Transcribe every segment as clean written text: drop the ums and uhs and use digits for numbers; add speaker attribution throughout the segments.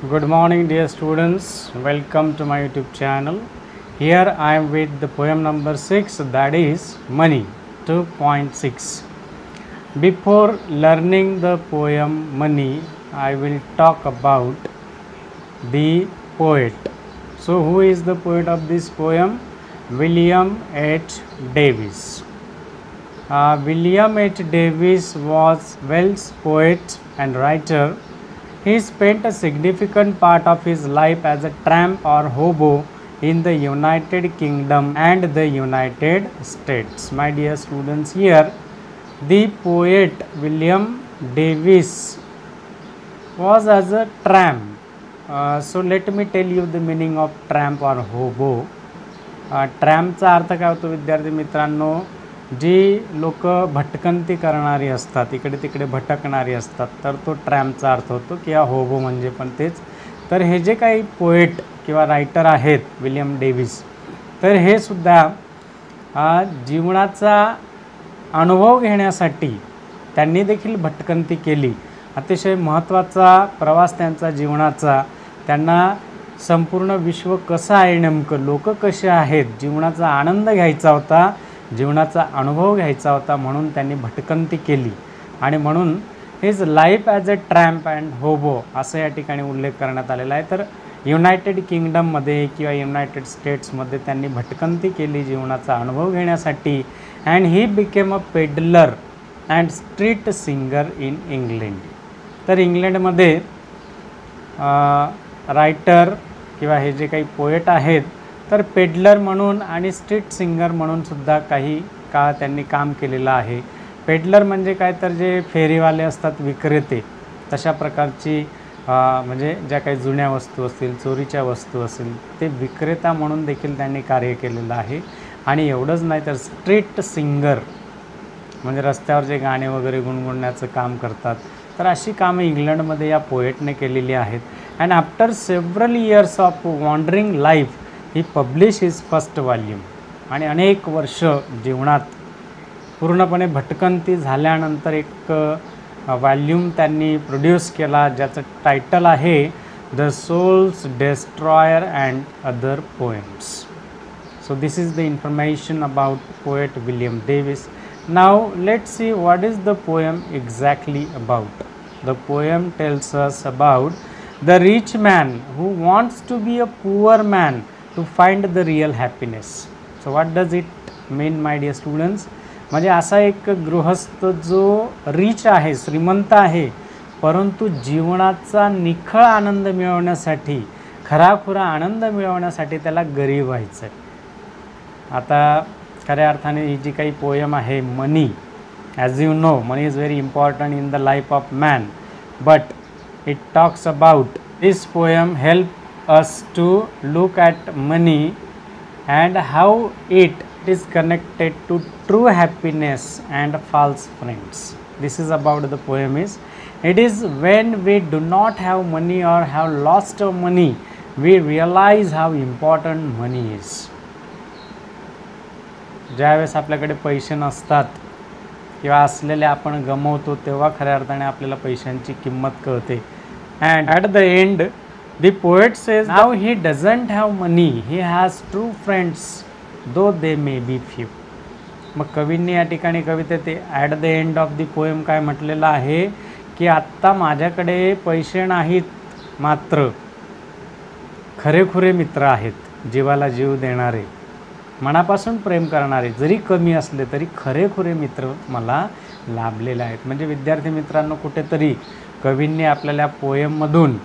Speaker 1: Good morning, dear students. Welcome to my YouTube channel. Here I am with the poem number 6, that is Money 2.6. Before learning the poem Money, I will talk about the poet. So, who is the poet of this poem? William H. Davis. William H. Davis was Welsh poet and writer. He spent a significant part of his life as a tramp or hobo in the United Kingdom and the United States. My dear students, here the poet William Davis was as a tramp. So let me tell you the meaning of tramp or hobo. ट्रॅम्पचा अर्थ काय होतो विद्यार्थी मित्रांनो, जी लोक भटकंती करणारी असतात, इकडे तिकडे भटकणारी असतात, तर तो ट्रॅम्पचा अर्थ होतो किंवा होबो म्हणजे पण तेच. तर हे जे काही पोएट किंवा रायटर आहेत विलियम डेव्हिस, तर हे सुद्धा जीवनाचा अनुभव घेण्यासाठी त्यांनी देखील भटकंती केली. अतिशय महत्त्वाचा प्रवास त्यांचा जीवनाचा. त्यांना संपूर्ण विश्व कसं आहे, नेमकं लोक कसे आहेत, जीवनाचा आनंद घ्यायचा होता, जीवनाचा अनुभव घ्यायचा होता, म्हणून त्यांनी भटकंती केली. आणि म्हणून his life as a tramp and होबो असं या ठिकाणी उल्लेख करण्यात आलेला आहे. तर युनायटेड किंगडममध्ये किंवा युनायटेड स्टेट्समध्ये त्यांनी भटकंती केली जीवनाचा अनुभव घेण्यासाठी. And he became a peddler and street singer in England. तर इंग्लंडमध्ये रायटर किंवा हे जे काही पोएट आहेत, तर पेडलर म्हणून आणि स्ट्रीट सिंगर म्हणून सुद्धा काही काळ त्यांनी काम केलेलं आहे. पेडलर म्हणजे काय, तर जे फेरीवाले असतात, विक्रेते, तशा प्रकारची म्हणजे ज्या काही जुन्या वस्तू असतील, चोरीच्या वस्तू असतील, ते विक्रेता म्हणून देखील त्यांनी कार्य केलेलं आहे. आणि एवढंच नाही, तर स्ट्रीट सिंगर म्हणजे रस्त्यावर जे गाणे वगैरे गुणगुणण्याचं काम करतात, तर अशी कामं इंग्लंडमध्ये या पोएटने केलेली आहेत. And after several years of wandering life he publish his first volume. आणि अनेक वर्ष जीवनात पूर्णपणे भटकंती झाल्यानंतर एक वॉल्यूम त्यांनी प्रोड्यूस केला, ज्याचं टायटल आहे the soul's destroyer and other poems. So this is the information about poet William Davies. Now let's see what is the poem exactly about. The poem tells us about the rich man who wants to be a poor man to find the real happiness. So what does it mean, my dear students? म्हणजे असा एक गृहस्थ जो rich आहे, श्रीमंत आहे, परंतु जीवनाचा निखळ आनंद मिळवण्यासाठी, खराखुरा आनंद मिळवण्यासाठी त्याला गरीब व्हायचं आहे. आता खऱ्या अर्थाने ही जी काही पोयम आहे money, as you know, money is very important in the life of man, but it talks about this poem help us to look at money and how it is connected to true happiness and false friends. This is about the poem is. It is when we do not have money or have lost a money we realise how important money is. ज्यावेळेस आपल्याकडे पैसे नसतात किंवा असलेले आपण गमवतो, तेव्हा खऱ्या अर्थाने आपल्याला पैशांची किंमत कळते. And at the end the poet says now he doesn't have money, he has true friends though they may be few. मग कवींनी या ठिकाणी कवितेत ते at the end of the poem काय म्हटलेलं आहे की आत्ता माझ्याकडे पैसे नाहीत, मात्र खरेखुरे मित्र आहेत, जीवाला जीव देणारे, मनापासून प्रेम करणारे, जरी कमी असले तरी खरेखुरे मित्र मला लाभलेले आहेत. म्हणजे विद्यार्थी मित्रांनो, कुठेतरी कवींनी आपल्याला पोएममधून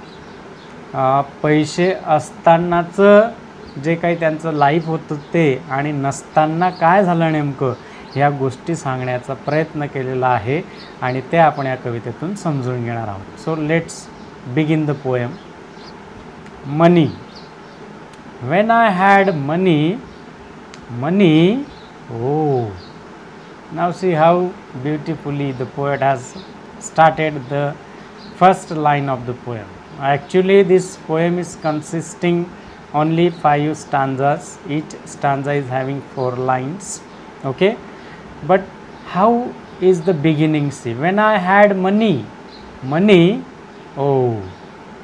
Speaker 1: पैसे असतानाचं जे काही त्यांचं लाईफ होतं ते आणि नसताना काय झालं नेमकं, ह्या गोष्टी सांगण्याचा प्रयत्न केलेला आहे आणि ते आपण या कवितेतून समजून घेणार आहोत. So let's begin the poem. Money. When I had money, money. Oh, now see how beautifully the poet has started the first line of the poem. Actually this poem is consisting only 5 stanzas. Each stanza is having 4 lines. Okay, but how is the beginning? See, when I had money, oh,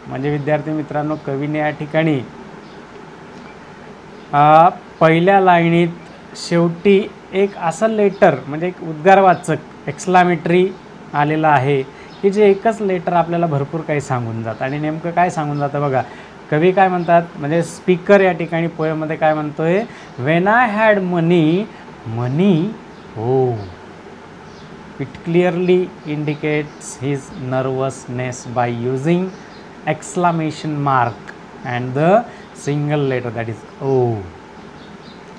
Speaker 1: म्हणजे विद्यार्थी मित्रांनो, कवीने या ठिकाणी पहिल्या लाईनीत शेवटी एक असं लेटर म्हणजे एक उद्गारवाचक एक्सक्लामेटरी आलेलं आहे की जे एकच लेटर आपल्याला भरपूर काही सांगून जातं. आणि नेमकं काय सांगून जातं बघा, कवी काय म्हणतात, म्हणजे स्पीकर या ठिकाणी पोएममध्ये काय म्हणतोय, वेन आय हॅड मनी हो. It clearly indicates his nervousness by using exclamation mark and the single letter that is O.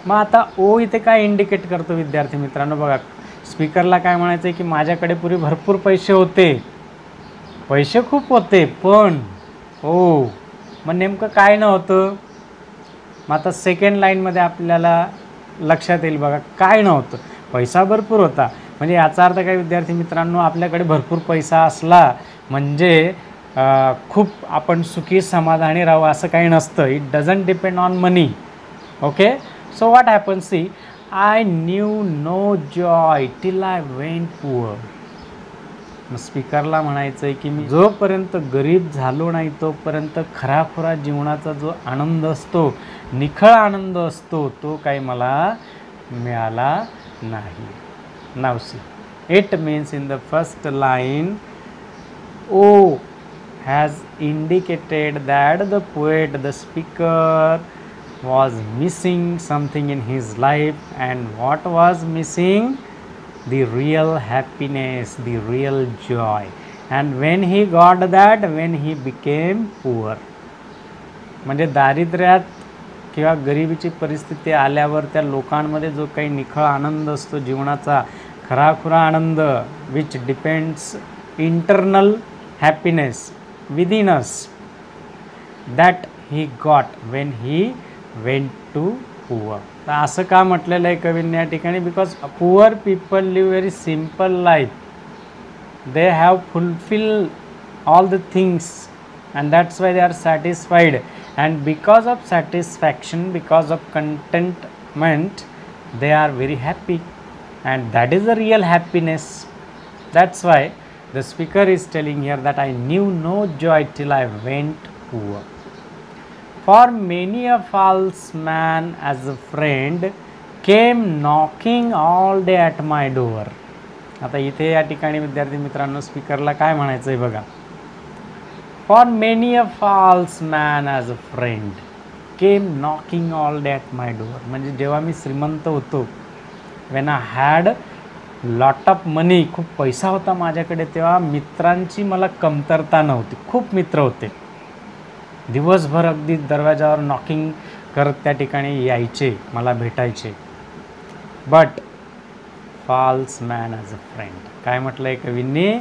Speaker 1: मग आता ओ इथे काय इंडिकेट करतो विद्यार्थी मित्रांनो बघा, स्पीकरला काय म्हणायचं आहे की माझ्याकडे पूर्वी भरपूर पैसे होते, पैसे खूप होते, पण ओ मग नेमकं काय नव्हतं. मग आता सेकंड लाईनमध्ये आपल्याला लक्षात येईल बघा, काय नव्हतं, पैसा भरपूर होता. म्हणजे याचा अर्थ काय विद्यार्थी मित्रांनो, आपल्याकडे भरपूर पैसा असला म्हणजे खूप आपण सुखी समाधानी राहू असं काही नसतं. It doesn't depend on money. Okay, so what happen, see I knew no joy till I went poor. मग स्पीकरला म्हणायचं आहे की मी जोपर्यंत गरीब झालो नाही तोपर्यंत खराखुरा जीवनाचा जो आनंद असतो, निखळ आनंद असतो, तो काही मला मिळाला नाही. Now see, it means in the first line O has indicated that the poet, the speaker, was missing something in his life. And what was missing? The real happiness, the real joy. And when he got that, when he became poor. म्हणजे दारिद्र्यात किंवा गरिबीची परिस्थिती आल्यावर त्या लोकांमध्ये जो काही निखळ आनंद असतो जीवनाचा, खराखुरा आनंद, which depends internal happiness within us, that he got when he went to poor. तर असं का म्हटलेलं आहे कवींनी या ठिकाणी, because poor people live very simple life, they have fulfil all the things and that's why they are satisfied. And because of satisfaction, because of contentment, they are very happy, and that is the real happiness. That's why the speaker is telling here that I knew no joy till I went poor. For many a false man as a friend came knocking all day at my door. आता इथे या ठिकाणी विद्यार्थी मित्रांनो स्पीकरला काय म्हणायचं आहे बघा, for many a false man as a friend came knocking all day at my door. म्हणजे जेव्हा मी श्रीमंत होतो, when I had lot of money, खूप पैसा होता माझ्याकडे, तेव्हा मित्रांची मला कमतरता नव्हती, खूप मित्र होते. दिवसभर अगदी दरवाजावर नॉकिंग करत त्या ठिकाणी यायचे, मला भेटायचे. But false man as a friend, काय म्हटलं आहे कवींनी,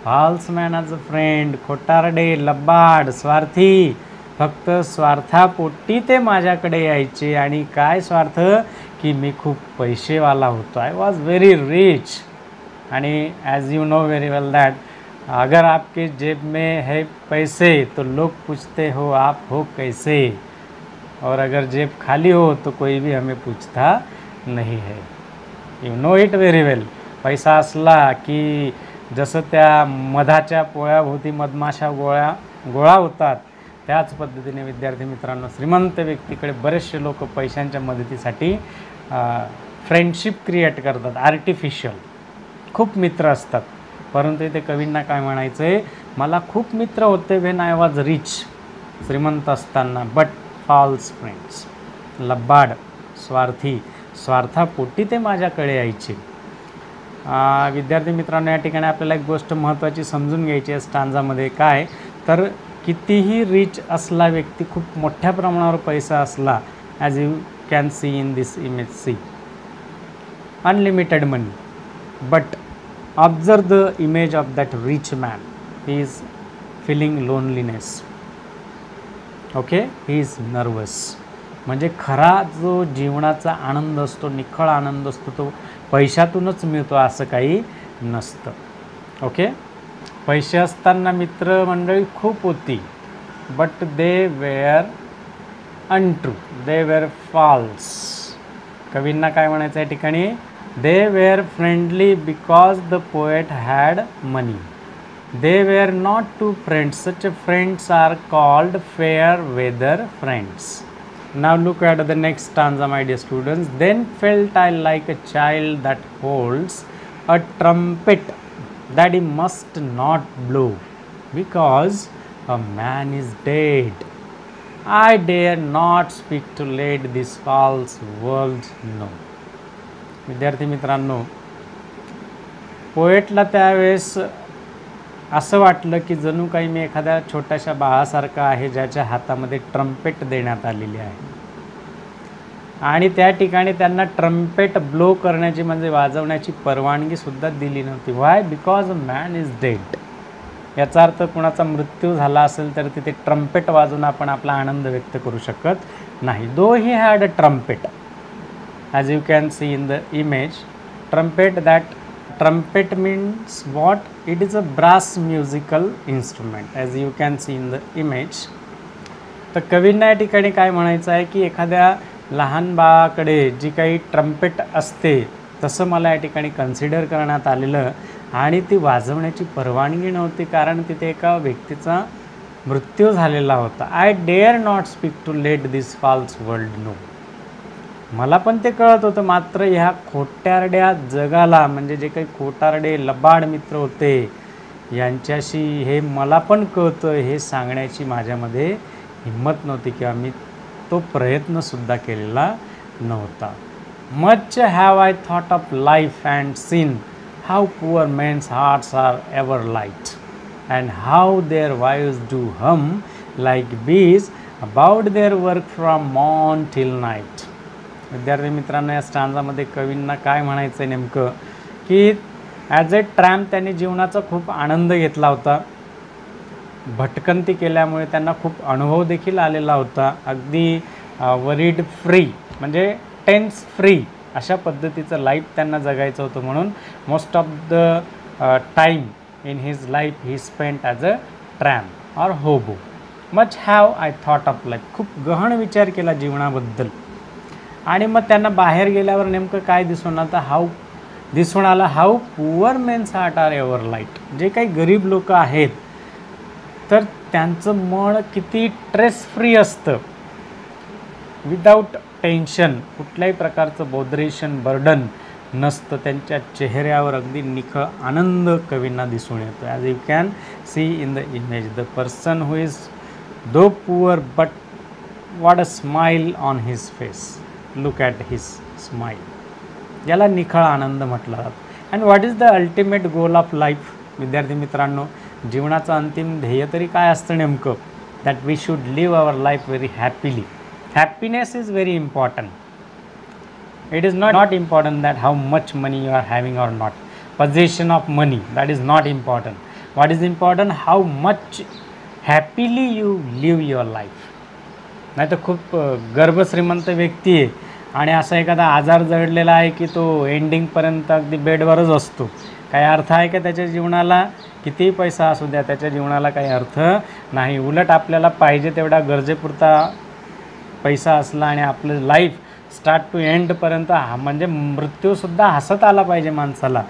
Speaker 1: false man as a friend, खोटारडे, लबाड, स्वार्थी, फक्त स्वार्थापोटी ते माझ्याकडे यायचे. आणि काय स्वार्थ, की मी खूप पैसेवाला होतो, आय वॉज व्हेरी रिच. आणि as you no very well that अगर आपके जेब में है पैसे तो लोग पूछते हो आप हो कैसे, और अगर जेब खाली हो तो कोई भी हमें पूछता नहीं है. यू नो इट व्हेरी वेल. पैसा असला की जसं त्या मधाच्या पोळ्याभोवती मधमाशा गोळा होतात, त्याच पद्धतीने विद्यार्थी मित्रांनो श्रीमंत व्यक्तीकडे बरेचसे लोक पैशांच्या मदतीसाठी फ्रेंडशिप क्रिएट करतात, आर्टिफिशियल. खूप मित्र असतात, परंतु इथे कवींना काय म्हणायचं आहे, मला खूप मित्र होते व्हेन आय वॉज रिच, श्रीमंत असताना, बट फॉल्स फ्रेंड्स, लबाड, स्वार्थी, स्वार्थापोटी ते माझ्याकडे यायचे. विद्यार्थी मित्रांनो या ठिकाणी आपल्याला एक गोष्ट महत्त्वाची समजून घ्यायची आहे स्टांजामध्ये, काय तर कितीही रिच असला व्यक्ती, खूप मोठ्या प्रमाणावर पैसा असला, as you can see in this image, see unlimited money, but observe the image of that rich man, he is feeling loneliness. Okay, he is nervous. म्हणजे खरा जो जीवनाचा आनंद असतो, निखळ आनंद असतो, तो पैशातूनच मिळतो असं काही नसतं. ओके, पैसे असताना मित्रमंडळी खूप होती, but they were untrue, they were false. कवींना काय म्हणायचं या ठिकाणी, they were friendly because the poet had money. They were not two friends. Such friends are called fair weather friends. Now look at the next stanza, my dear students. Then felt I like a child that holds a trumpet that he must not blow, because a man is dead. I dare not speak to let this false world know. विद्यार्थी मित्रांनो, पोएटला त्यावेळेस असं वाटलं की जणू काही मी एखाद्या छोट्याशा बाळासारखा आहे ज्याच्या हातामध्ये ट्रम्पेट देण्यात आलेली आहे, आणि त्या ठिकाणी त्यांना ट्रम्पेट ब्लो करण्याची म्हणजे वाजवण्याची परवानगी सुद्धा दिली नव्हती. Why? Because a man is dead. याचा अर्थ कुणाचा मृत्यू झाला असेल तर तिथे ट्रम्पेट वाजवून आपण आपला आनंद व्यक्त करू शकत नाही. Though he had a trumpet, as you can see in the image. Trumpet, that trumpet means what? It is a brass musical instrument, as you can see in the image. तर कवींना या ठिकाणी काय म्हणायचं आहे की एखाद्या लहान बाळाकडे जी काही ट्रम्पेट असते तसं मला या ठिकाणी कन्सिडर करण्यात आलेलं, आणि ती वाजवण्याची परवानगी नव्हती कारण तिथे एका व्यक्तीचा मृत्यू झालेला होता. I dare not speak to let this false world know. मला पण ते कळत होतं, मात्र ह्या खोटारड्या जगाला, म्हणजे जे काही खोटारडे लबाड मित्र होते यांच्याशी हे मला पण कळतं हे सांगण्याची माझ्यामध्ये हिंमत नव्हती किंवा मी तो प्रयत्नसुद्धा केलेला नव्हता. Much have I thought of life and seen how poor men's hearts are ever light, and how their wives do hum like bees about their work from morn till night. विद्यार्थी मित्रांनो, या स्टांजामध्ये कवींना काय म्हणायचं आहे नेमकं की ॲज अ ट्रॅम्प त्यांनी जीवनाचा खूप आनंद घेतला होता. भटकंती केल्यामुळे त्यांना खूप अनुभव देखील आलेला होता. अगदी वरीड फ्री म्हणजे टेन्स फ्री अशा पद्धतीचं लाईफ त्यांना जगायचं होतं. म्हणून most of the time in his life he spent as a tramp or hobo. Much have I thought of life. खूप गहन विचार केला जीवनाबद्दल. आणि मग त्यांना बाहेर गेल्यावर नेमकं काय दिसून आलं? How poor men's heart are ever light. जे काही गरीब लोक आहेत तर त्यांचं मन किती ट्रेस फ्री असतं, विदाऊट टेन्शन, कुठल्याही प्रकारचं बोदरेशन, बर्डन नसतं. त्यांच्या चेहऱ्यावर अगदी निखळ आनंद कवींना दिसून येतो. As you can see in the image, the person who is though poor but what a smile on his face. Look at his smile. याला निखळ आनंद म्हटलं जातं. And what is the ultimate goal of life? विद्यार्थी मित्रांनो, जीवनाचं अंतिम ध्येय तरी काय असतं नेमकं? That we should live our life very happily. Happiness is very important. It is not important that how much money you are having or not. Possession of money, that is not important. What is important? How much happily you live your life. नाही तर खूप गर्भश्रीमंत व्यक्ती आहे आणि असा एखादा आजार जडलेला आहे की तो एंडिंगपर्यंत अगदी बेडवरच असतो. काही अर्थ आहे का त्याच्या जीवनाला? कितीही पैसा असू द्या, त्याच्या जीवनाला काही अर्थ नाही. उलट आपल्याला पाहिजे तेवढा गरजेपुरता पैसा असला आणि आपलं लाईफ स्टार्ट टू एंडपर्यंत म्हणजे मृत्यूसुद्धा हसत आला पाहिजे माणसाला,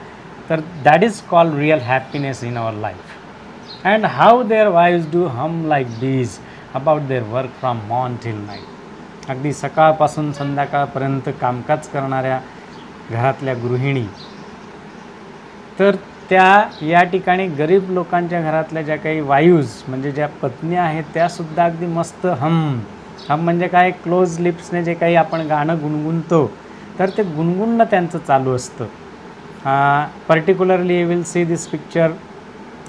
Speaker 1: तर that is called real happiness in our life. And how their wives do hum like bees about their work from morn till night. अगदी सकाळपासून संध्याकाळपर्यंत कामकाज करणाऱ्या घरातल्या गृहिणी, तर त्या या ठिकाणी गरीब लोकांच्या घरातल्या ज्या काही वाईव्ज म्हणजे ज्या पत्नी आहेत त्यासुद्धा अगदी मस्त हम म्हणजे काय, क्लोज लिप्सने जे काही आपण गाणं गुणगुणतो तर ते गुणगुणणं त्यांचं चालू असतं. Particularly you will see this picture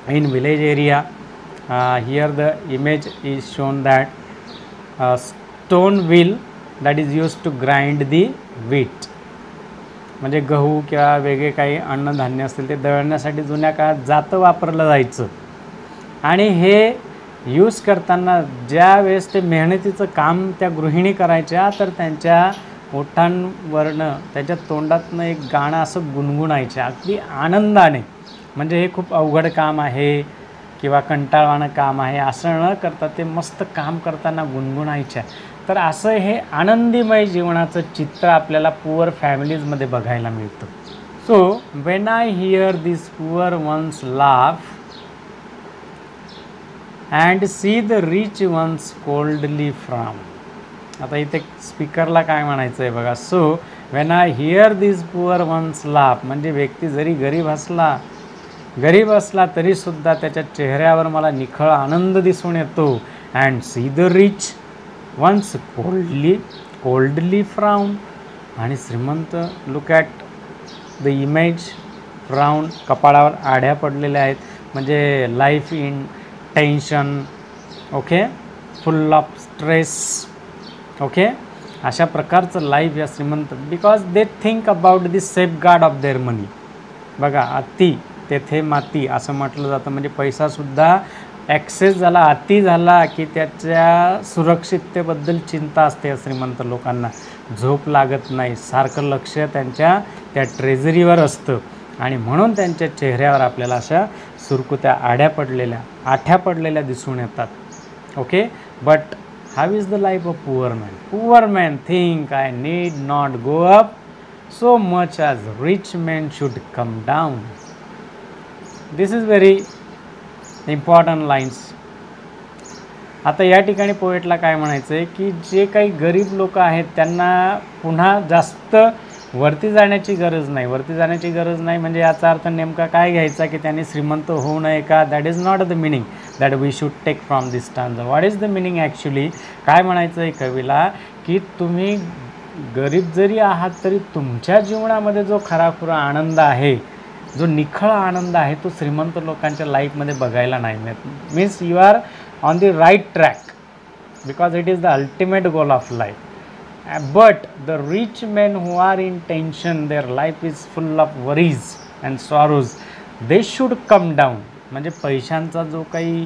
Speaker 1: in village area. Here the image is shown that stone wheel that is use to grind the wheat. म्हणजे गहू किंवा वेगळे काही अन्नधान्य असतील ते दळण्यासाठी जुन्या काळात जातं वापरलं जायचं. आणि हे यूज करताना ज्या वेळेस ते मेहनतीचं काम त्या गृहिणी करायच्या तर त्यांच्या ओठांवरनं त्यांच्या तोंडातनं एक गाणं असं गुणगुणायचं अगदी आनंदाने. म्हणजे हे खूप अवघड काम आहे किंवा कंटाळवाणं काम आहे असं न करता ते मस्त काम करताना गुणगुणायच्या. तर असं हे आनंदीमय जीवनाचं चित्र आपल्याला पुअर फॅमिलीजमध्ये बघायला मिळतं. So when I hear this poor ones laugh and see the rich ones coldly frown. आता इथे स्पीकरला काय म्हणायचं आहे बघा. So when I hear this poor ones laugh, म्हणजे व्यक्ती जरी गरीब असला तरीसुद्धा त्याच्या चेहऱ्यावर मला निखळ आनंद दिसून येतो. And see the rich ones coldly frown, आणि श्रीमंत look at the image frown, कपाळावर आड्या पडलेल्या आहेत, म्हणजे life in tension, okay, full of stress, okay, अशा प्रकारचं लाईफ या श्रीमंत, because they think about the safeguard of their money. बघा, अति तेथे माती असं म्हटलं जातं, म्हणजे पैसासुद्धा ॲक्सेस झाला, अति झाला की त्याच्या सुरक्षिततेबद्दल चिंता असते. श्रीमंत लोकांना झोप लागत नाही, सारखं लक्ष त्यांच्या त्या ट्रेझरीवर असतं, आणि म्हणून त्यांच्या चेहऱ्यावर आपल्याला अशा सुरकुत्या आठ्या पडलेल्या दिसून येतात. Okay, but how is the life of poor man think I need not go up so much as rich man should come down. This is very important lines. आता या ठिकाणी पोएटला काय म्हणायचं आहे की जे काही गरीब लोक आहेत त्यांना पुन्हा जास्त वरती जाण्याची गरज नाही. म्हणजे याचा अर्थ नेमका काय घ्यायचा की त्यांनी श्रीमंत होऊ नये का? That is not the meaning that we should take from this stanza. What is the meaning actually? काय म्हणायचं आहे कवीला की तुम्ही गरीब जरी आहात तरी तुमच्या जीवनामध्ये जो खराखुरा आनंद आहे, जो निखळ आनंद आहे, तो श्रीमंत लोकांच्या लाईफमध्ये बघायला नाही मिळत. Means you are on the right track because it is the ultimate goal of life. But the rich men who are in tension, their life is full of worries and sorrows, they should come down. म्हणजे पैशांचा जो काही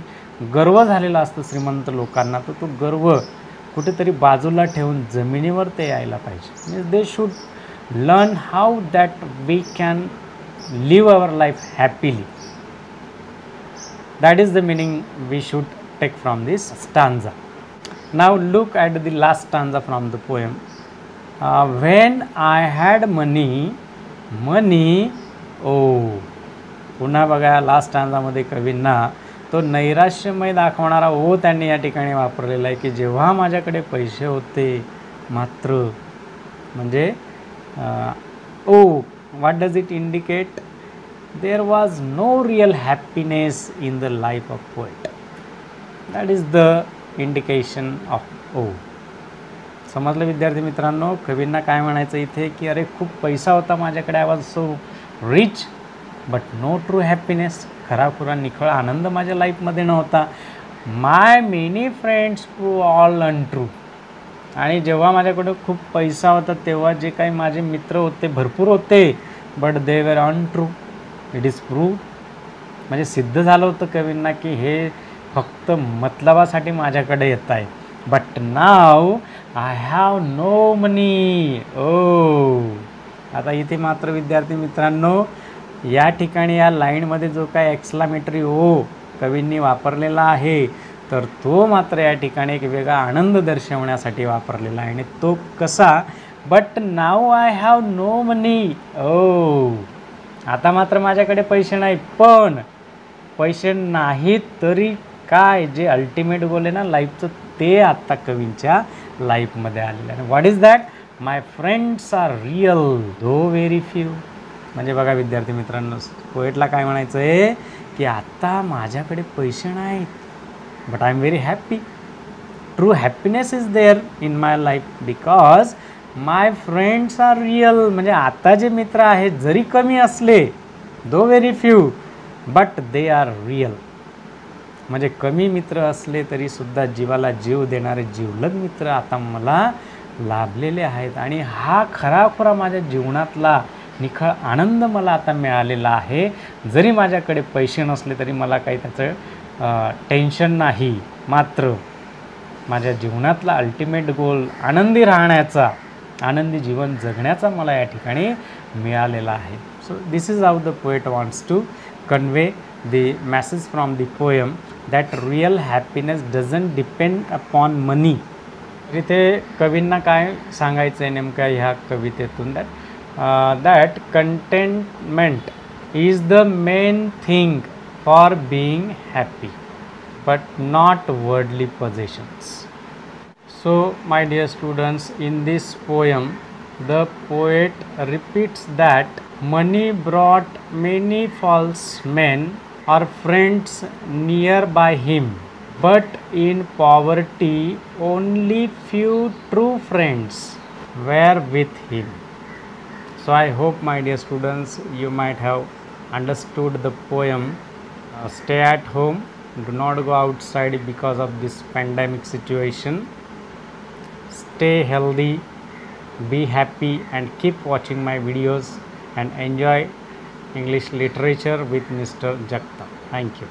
Speaker 1: गर्व झालेला असतो श्रीमंत लोकांना, तो गर्व कुठेतरी बाजूला ठेवून जमिनीवर ते यायला पाहिजे. Means they should learn how that we can live our life happily. That is the meaning we should take from this stanza. Now look at the last stanza from the poem. When I had money, oh. पुन्हा बघा, last स्टांजामध्ये कवींना तो नैराश्यमय दाखवणारा ओ त्यांनी या ठिकाणी वापरलेला आहे की जेव्हा माझ्याकडे पैसे होते मात्र, म्हणजे O what does it indicate? There was no real happiness in the life of poet. That is the indication of O. समजलं विद्यार्थी मित्रांनो? कवींना काय म्हणायचं इथे की अरे खूप पैसा होता माझ्याकडे, I was so rich but no true happiness, खराखुरा निखळ आनंद माझ्या लाईफमध्ये नव्हता. My many friends prove all untrue. आणि जेव्हा माझ्याकडे खूप पैसा होता तेव्हा जे काही माझे मित्र होते भरपूर होते, but they were untrue. It is proved, म्हणजे सिद्ध झालं होतं कवींना की हे फक्त मतलबासाठी माझ्याकडे येत आहे. But now I have no money. Oh, आता इथे मात्र विद्यार्थी मित्रांनो या ठिकाणी या लाईनमध्ये जो काय एक्सक्लामेटरी ओ कवींनी वापरलेला आहे तर तो मात्र या ठिकाणी एक वेगळा आनंद दर्शवण्यासाठी वापरलेला आहे. आणि तो कसा? But now I have no money. Oh, आता मात्र माझ्याकडे पैसे नाही, पण पैसे नाहीत तरी काय जे अल्टिमेट गोल आहे ना लाईफचं, ते आत्ता कवींच्या लाईफमध्ये आलेलं आहे. What is that? My friends are real though very few. म्हणजे बघा विद्यार्थी मित्रांनो, पोएटला काय म्हणायचं आहे की आत्ता माझ्याकडे पैसे नाहीत but I am very happy. True happiness is there in my life because my friends are real. म्हणजे आता जे मित्र आहेत जरी कमी असले, though very few, but they are real. म्हणजे कमी मित्र असले तरीसुद्धा जीवाला जीव देणारे जिवलग मित्र आता मला लाभलेले आहेत. आणि हा खराखुरा माझ्या जीवनातला निखळ आनंद मला आता मिळालेला आहे. जरी माझ्याकडे पैसे नसले तरी मला काही त्याचं टेन्शन नाही, मात्र माझ्या जीवनातला अल्टिमेट गोल आनंदी राहण्याचा, आनंदी जीवन जगण्याचा मला या ठिकाणी मिळालेला आहे. So this is how the poet wants to convey the message from the poem that real happiness doesn't depend upon money. इथे कवींना काय सांगायचं आहे नेमका ह्या कवितेतून? That contentment is the main thing for being happy. but not worldly possessions. So my dear students, in this poem the poet repeats that money brought many false men or friends nearby him, but in poverty only few true friends were with him. So I hope, my dear students, you might have understood the poem. Stay at home, do not go outside because of this pandemic situation. Stay healthy, be happy, and keep watching my videos and enjoy English literature with Mr. Jagtap. Thank you.